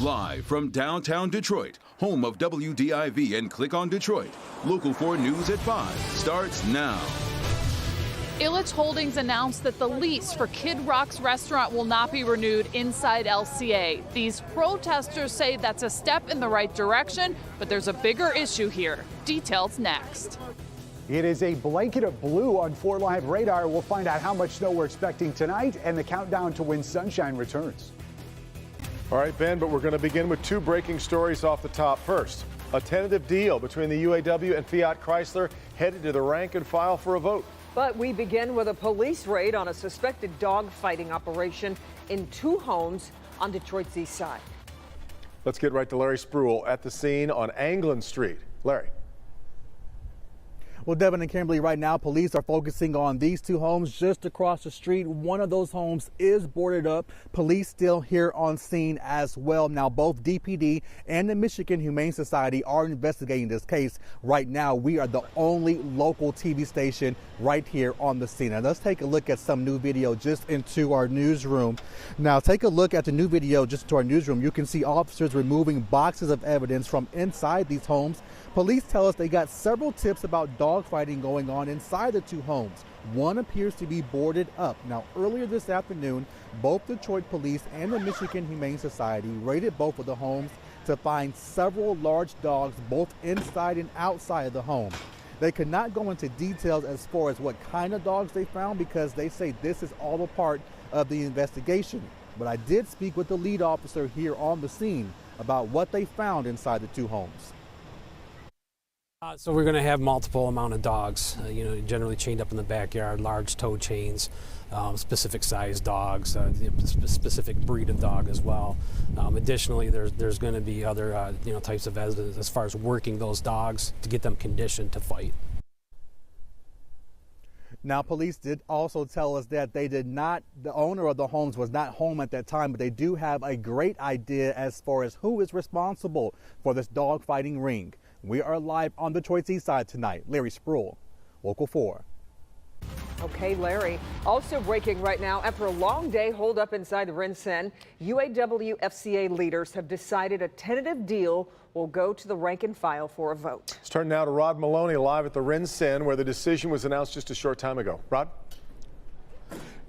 Live from downtown Detroit, home of WDIV and Click on Detroit, Local 4 News at 5 starts now. Ilitch Holdings announced that the lease for Kid Rock's restaurant will not be renewed inside LCA. These protesters say that's a step in the right direction, but there's a bigger issue here. Details next. It is a blanket of blue on 4 Live radar. We'll find out how much snow we're expecting tonight and the countdown to when sunshine returns. All right, Ben, but we're going to begin with 2 breaking stories off the top. First, a tentative deal between the UAW and Fiat Chrysler headed to the rank and file for a vote. But we begin with a police raid on a suspected dog-fighting operation in 2 homes on Detroit's east side. Let's get right to Larry Spruill at the scene on Anglin Street. Larry. Well, Devin and Kimberly, right now, police are focusing on these 2 homes just across the street. One of those homes is boarded up. Police still here on scene as well. Now, both DPD and the Michigan Humane Society are investigating this case. Right now, we are the only local TV station right here on the scene. Now, let's take a look at some new video just into our newsroom. Now, take a look at the new video just into our newsroom. You can see officers removing boxes of evidence from inside these homes. Police tell us they got several tips about dog fighting going on inside the 2 homes. One appears to be boarded up. Now, earlier this afternoon, both Detroit Police and the Michigan Humane Society raided both of the homes to find several large dogs both inside and outside of the home. They could not go into details as far as what kind of dogs they found because they say this is all a part of the investigation. But I did speak with the lead officer here on the scene about what they found inside the 2 homes. So we're going to have multiple amount of dogs, generally chained up in the backyard, large tow chains, specific size dogs, specific breed of dog as well. Additionally, there's going to be other types of evidence as far as working those dogs to get them conditioned to fight. Now, police did also tell us that the owner of the homes was not home at that time, but they do have a great idea as far as who is responsible for this dog fighting ring. We are live on Detroit's east side tonight. Larry Spruill, Local 4. Okay, Larry. Also breaking right now, after a long day holed up inside the RINCEN, UAW FCA leaders have decided a tentative deal will go to the rank and file for a vote. Let's turn now to Rod Maloney live at the RINCEN where the decision was announced just a short time ago. Rod?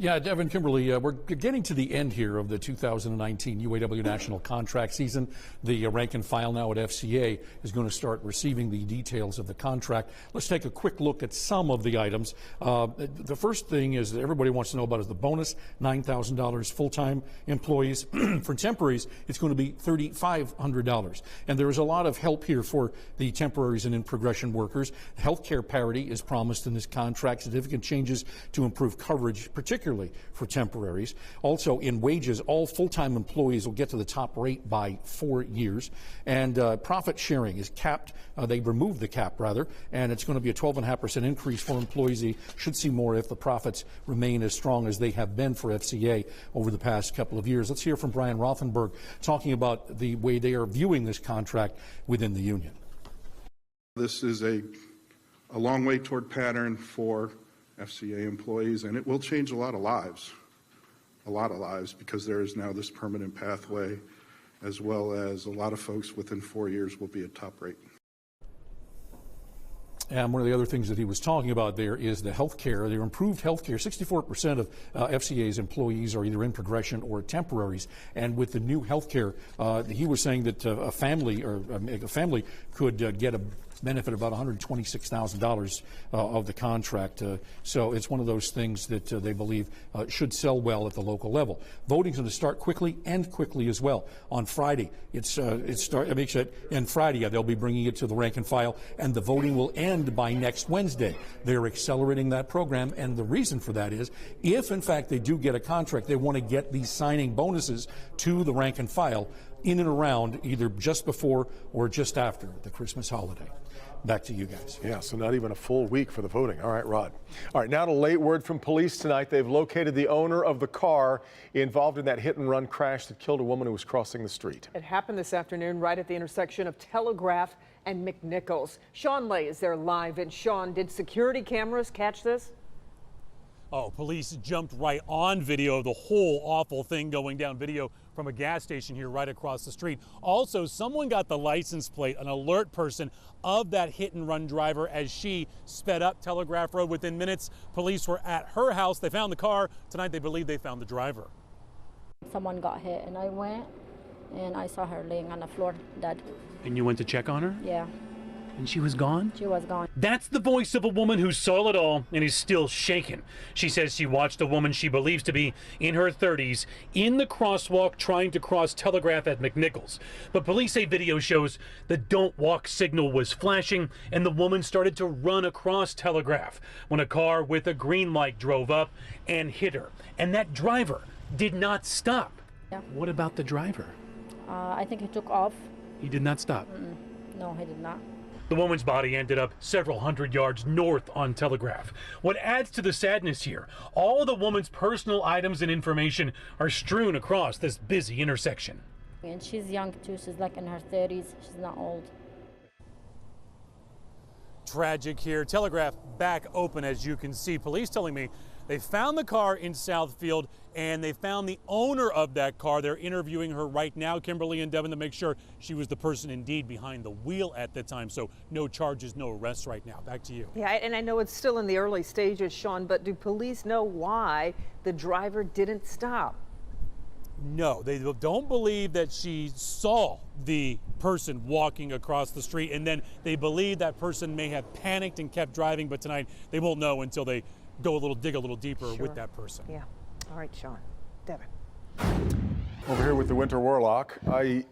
Yeah, Devin, Kimberly, we're getting to the end here of the 2019 UAW National Contract season. The rank and file now at FCA is going to start receiving the details of the contract. Let's take a quick look at some of the items. The first thing is that everybody wants to know about is the bonus, $9,000 full-time employees. For temporaries, it's going to be $3,500. And there is a lot of help here for the temporaries and in-progression workers. Healthcare parity is promised in this contract, significant changes to improve coverage, particularly for temporaries. Also, in wages, all full-time employees will get to the top rate by 4 years. And profit sharing is capped. They removed the cap, rather, and it's going to be a 12.5% increase for employees. They should see more if the profits remain as strong as they have been for FCA over the past couple of years. Let's hear from Brian Rothenberg talking about the way they are viewing this contract within the union. This is a long way toward pattern for FCA employees, and it will change a lot of lives, because there is now this permanent pathway, as well as a lot of folks within 4 years will be at top rate. And one of the other things that he was talking about there is the health care, their improved health care. 64% of FCA's employees are either in progression or temporaries. And with the new health care, he was saying that a family could get a benefit about $126,000 of the contract. So it's one of those things that they believe should sell well at the local level. Voting's going to start quickly, end quickly as well. On Friday, they'll be bringing it to the rank and file, and the voting will end by next Wednesday. They're accelerating that program, and the reason for that is if, in fact, they do get a contract, they want to get these signing bonuses to the rank and file in and around either just before or just after the Christmas holiday. Back to you guys. Yeah, so not even a full week for the voting. All right, Rod. All right, now to late word from police tonight. They've located the owner of the car involved in that hit-and-run crash that killed a woman who was crossing the street. It happened this afternoon right at the intersection of Telegraph and McNichols. Sean Lay is there live. And Sean, did security cameras catch this? Oh, police jumped right on video of the whole awful thing going down. Video from a gas station here right across the street. Also, someone got the license plate, an alert person, of that hit and run driver as she sped up Telegraph Road. Within minutes, police were at her house. They found the car. Tonight, they believe they found the driver. Someone got hit and I went and I saw her laying on the floor dead. And you went to check on her? Yeah. And she was gone? She was gone. That's the voice of a woman who saw it all and is still shaken. She says she watched a woman she believes to be in her 30s in the crosswalk trying to cross Telegraph at McNichols. But police say video shows the don't walk signal was flashing and the woman started to run across Telegraph when a car with a green light drove up and hit her. And that driver did not stop. Yeah. What about the driver? I think he took off. He did not stop. No, he did not. The woman's body ended up several hundred yards north on Telegraph. What adds to the sadness here, all of the woman's personal items and information are strewn across this busy intersection. And she's young too. She's like in her 30s. She's not old. Tragic here. Telegraph back open, as you can see. Police telling me they found the car in Southfield and they found the owner of that car. They're interviewing her right now, Kimberly and Devin, to make sure she was the person indeed behind the wheel at the time. So no charges, no arrests right now. Back to you. Yeah, and I know it's still in the early stages, Sean, but do police know why the driver didn't stop? No, they don't believe that she saw the person walking across the street, and then they believe that person may have panicked and kept driving, but tonight they won't know until they dig a little deeper with that person. Yeah. All right, Sean. Devin. Over here with the Winter Warlock, we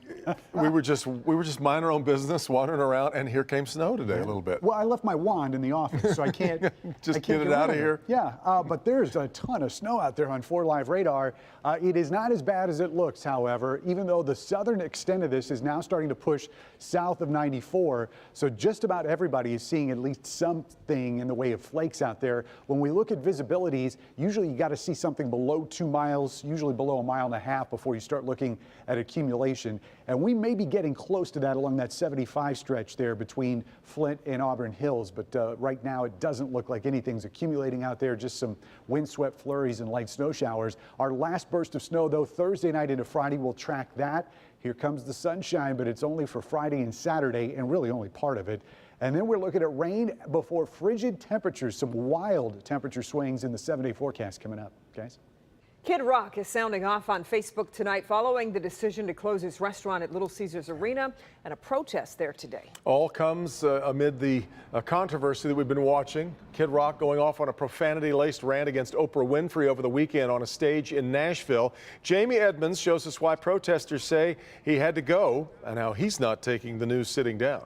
were just minding our own business, wandering around, and here came snow today a little bit. Well, I left my wand in the office, so I can't just I can't get it out of here. Yeah, but there's a ton of snow out there on 4 Live radar. It is not as bad as it looks, however, even though the southern extent of this is now starting to push south of 94. So just about everybody is seeing at least something in the way of flakes out there. When we look at visibilities, usually you got to see something below 2 miles, usually below 1.5 miles before you start looking at accumulation. And we may be getting close to that along that 75 stretch there between Flint and Auburn Hills. But right now it doesn't look like anything's accumulating out there, just some windswept flurries and light snow showers. Our last burst of snow, though, Thursday night into Friday, we'll track that. Here comes the sunshine, but it's only for Friday and Saturday, and really only part of it. And then we're looking at rain before frigid temperatures, some wild temperature swings in the 7-day forecast coming up, guys. Kid Rock is sounding off on Facebook tonight following the decision to close his restaurant at Little Caesars Arena and a protest there today. All comes amid the controversy that we've been watching. Kid Rock going off on a profanity-laced rant against Oprah Winfrey over the weekend on a stage in Nashville. Jamie Edmonds shows us why protesters say he had to go and how he's not taking the news sitting down.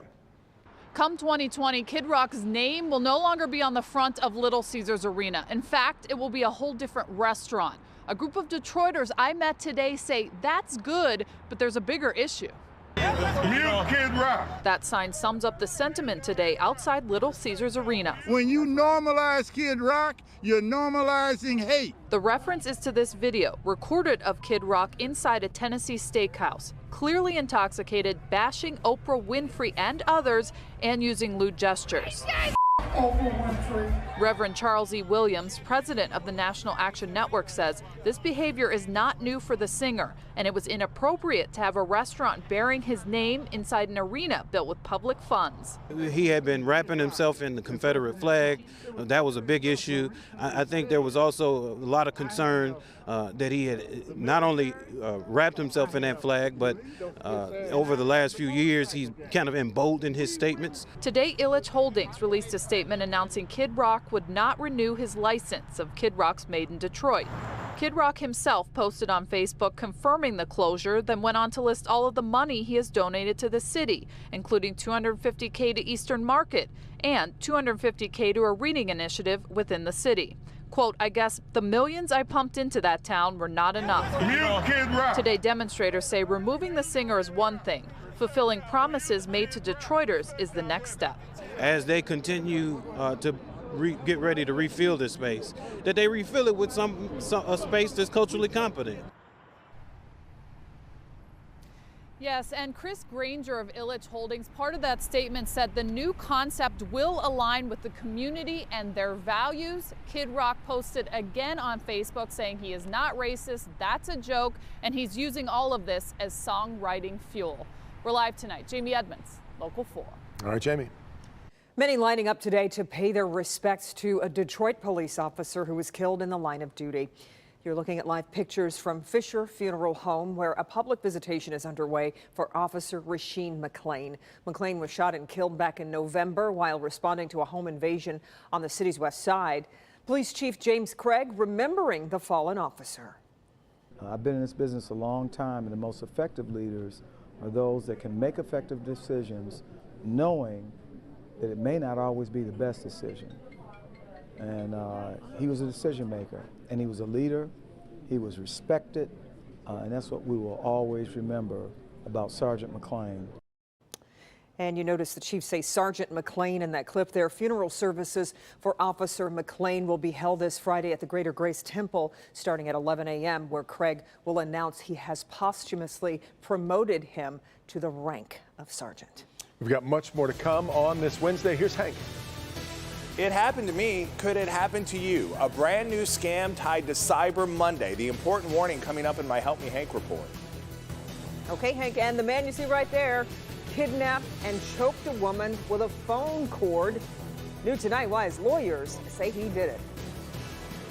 Come 2020, Kid Rock's name will no longer be on the front of Little Caesars Arena. In fact, it will be a whole different restaurant. A group of Detroiters I met today say that's good, but there's a bigger issue. Mute Kid Rock. That sign sums up the sentiment today outside Little Caesars Arena. When you normalize Kid Rock, you're normalizing hate. The reference is to this video recorded of Kid Rock inside a Tennessee steakhouse, clearly intoxicated, bashing Oprah Winfrey and others, and using lewd gestures. Reverend Charles E. Williams, president of the National Action Network, says this behavior is not new for the singer, and it was inappropriate to have a restaurant bearing his name inside an arena built with public funds. He had been wrapping himself in the Confederate flag. That was a big issue. I think there was also a lot of concern that he had not only wrapped himself in that flag, but over the last few years, he's kind of emboldened his statements. Today, Illich Holdings released a statement announcing Kid Rock would not renew his license of Kid Rock's Made in Detroit. Kid Rock himself posted on Facebook confirming the closure, then went on to list all of the money he has donated to the city, including $250K to Eastern Market and $250K to a reading initiative within the city. Quote, I guess the millions I pumped into that town were not enough. Today, demonstrators say removing the singer is one thing. Fulfilling promises made to Detroiters is the next step. As they continue to get ready to refill this space, that they refill it with a space that's culturally competent. Yes, and Chris Granger of Ilitch Holdings, part of that statement said the new concept will align with the community and their values. Kid Rock posted again on Facebook saying he is not racist, that's a joke, and he's using all of this as songwriting fuel. We're live tonight. Jamie Edmonds, Local 4. All right, Jamie. Many lining up today to pay their respects to a Detroit police officer who was killed in the line of duty. You're looking at live pictures from Fisher Funeral Home, where a public visitation is underway for Officer Rasheen McClain. McClain was shot and killed back in November while responding to a home invasion on the city's west side. Police Chief James Craig remembering the fallen officer. I've been in this business a long time, and the most effective leaders are those that can make effective decisions knowing that it may not always be the best decision. And he was a decision maker, and he was a leader. He was respected, and that's what we will always remember about Sergeant McClain. And you notice the chief say Sergeant McClain in that clip there. Funeral services for Officer McClain will be held this Friday at the Greater Grace Temple starting at 11 a.m., where Craig will announce he has posthumously promoted him to the rank of sergeant. We've got much more to come on this Wednesday. Here's Hank. It happened to me. Could it happen to you? A brand new scam tied to Cyber Monday. The important warning coming up in my Help Me Hank report. Okay, Hank, and the man you see right there kidnapped and choked a woman with a phone cord. New tonight why his lawyers say he did it.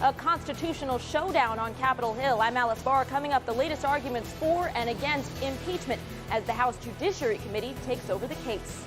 A constitutional showdown on Capitol Hill. I'm Alice Barr. Coming up, the latest arguments for and against impeachment as the House Judiciary Committee takes over the case.